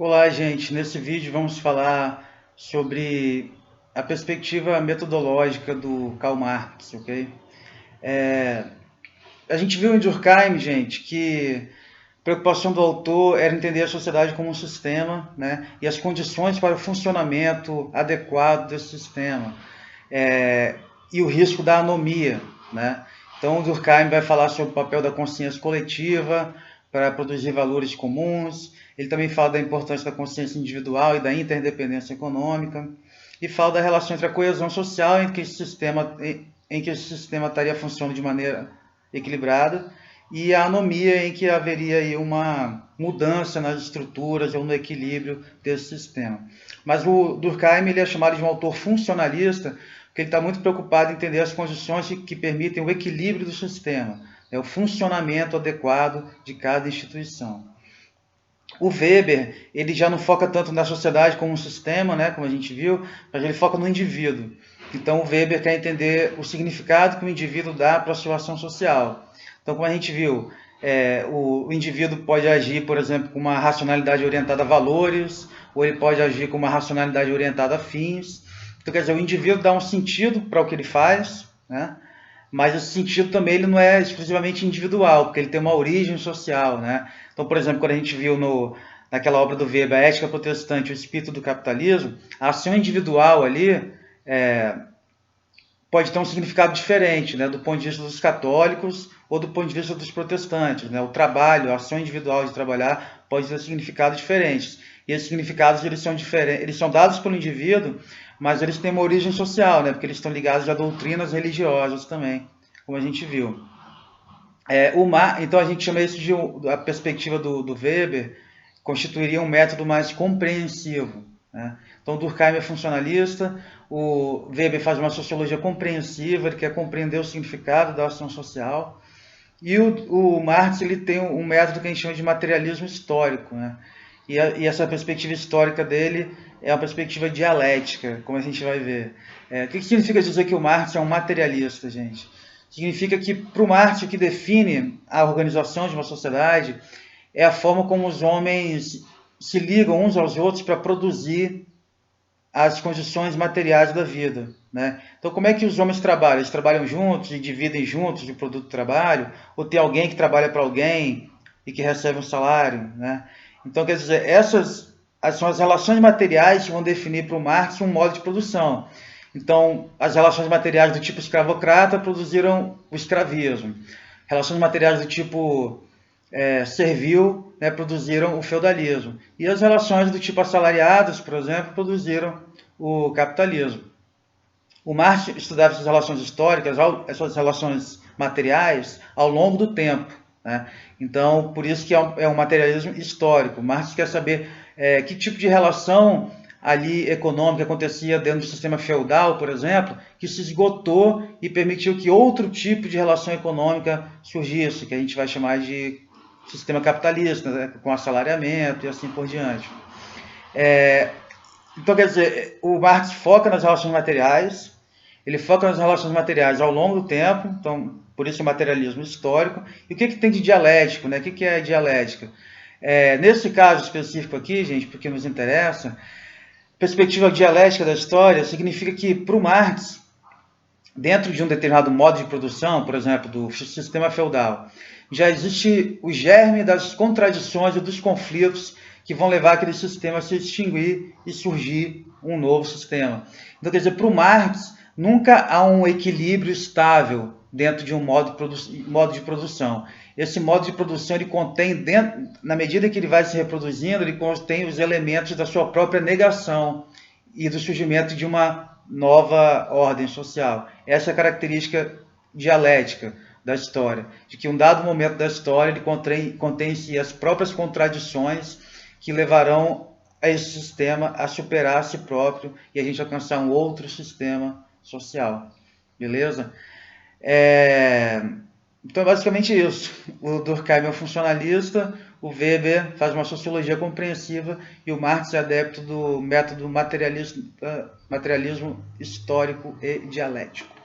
Olá, gente. Nesse vídeo vamos falar sobre a perspectiva metodológica do Karl Marx, ok? A gente viu em Durkheim, gente, que a preocupação do autor era entender a sociedade como um sistema, né? E as condições para o funcionamento adequado desse sistema. É, e o risco da anomia, né? Então, o Durkheim vai falar sobre o papel da consciência coletiva para produzir valores comuns. Ele também fala da importância da consciência individual e da interdependência econômica. E fala da relação entre a coesão social em que esse sistema estaria funcionando de maneira equilibrada e a anomia em que haveria aí uma mudança nas estruturas ou no equilíbrio desse sistema. Mas o Durkheim ele é chamado de um autor funcionalista porque ele está muito preocupado em entender as condições que permitem o equilíbrio do sistema, né, o funcionamento adequado de cada instituição. O Weber ele já não foca tanto na sociedade como um sistema, né, como a gente viu, mas ele foca no indivíduo. Então o Weber quer entender o significado que o indivíduo dá para a sua ação social. Então, como a gente viu, o indivíduo pode agir, por exemplo, com uma racionalidade orientada a valores, ou ele pode agir com uma racionalidade orientada a fins. Então, quer dizer, o indivíduo dá um sentido para o que ele faz, né? Mas esse sentido também ele não é exclusivamente individual, porque ele tem uma origem social, né? Então, por exemplo, quando a gente viu naquela obra do Weber, a Ética Protestante, o Espírito do Capitalismo, a ação individual ali pode ter um significado diferente, né, do ponto de vista dos católicos ou do ponto de vista dos protestantes, né? O trabalho, a ação individual de trabalhar pode ter significados diferentes. E esses significados eles são diferentes, eles são dados pelo indivíduo, mas eles têm uma origem social, né? Porque eles estão ligados a doutrinas religiosas também, como a gente viu. Então a gente chama isso de a perspectiva do Weber constituiria um método mais compreensivo, né? Então Durkheim é funcionalista, o Weber faz uma sociologia compreensiva, ele quer compreender o significado da ação social, e o Marx ele tem um método que a gente chama de materialismo histórico, né? E essa perspectiva histórica dele é uma perspectiva dialética, como a gente vai ver. O que significa dizer que o Marx é um materialista, gente? Significa que, para o Marx, o que define a organização de uma sociedade é a forma como os homens se ligam uns aos outros para produzir as condições materiais da vida, né? Então, como é que os homens trabalham? Eles trabalham juntos e dividem juntos o produto do trabalho? Ou tem alguém que trabalha para alguém e que recebe um salário, né? Então, quer dizer, essas são as relações materiais que vão definir para o Marx um modo de produção. Então, as relações materiais do tipo escravocrata produziram o escravismo. Relações materiais do tipo servil, né, produziram o feudalismo. E as relações do tipo assalariadas, por exemplo, produziram o capitalismo. O Marx estudava essas relações históricas, essas relações materiais, ao longo do tempo, né? Então, por isso que é um materialismo histórico. Marx quer saber que tipo de relação ali econômica acontecia dentro do sistema feudal, por exemplo, que se esgotou e permitiu que outro tipo de relação econômica surgisse, que a gente vai chamar de sistema capitalista, né, com assalariamento e assim por diante. Então, quer dizer, o Marx foca nas relações materiais, ele foca nas relações materiais ao longo do tempo, então, por isso o materialismo histórico. E o que tem de dialético, né? O que é dialética? Nesse caso específico aqui, gente, porque nos interessa, perspectiva dialética da história significa que, para o Marx, dentro de um determinado modo de produção, por exemplo, do sistema feudal, já existe o germe das contradições e dos conflitos que vão levar aquele sistema a se extinguir e surgir um novo sistema. Então, quer dizer, para o Marx, nunca há um equilíbrio estável dentro de um modo de produção. Esse modo de produção, ele contém, na medida que ele vai se reproduzindo, ele contém os elementos da sua própria negação e do surgimento de uma nova ordem social. Essa é a característica dialética da história, de que um dado momento da história ele contém em si as próprias contradições que levarão a esse sistema a superar a si próprio e a gente alcançar um outro sistema social. Beleza? Então é basicamente isso. O Durkheim é um funcionalista, o Weber faz uma sociologia compreensiva e o Marx é adepto do método materialismo histórico e dialético.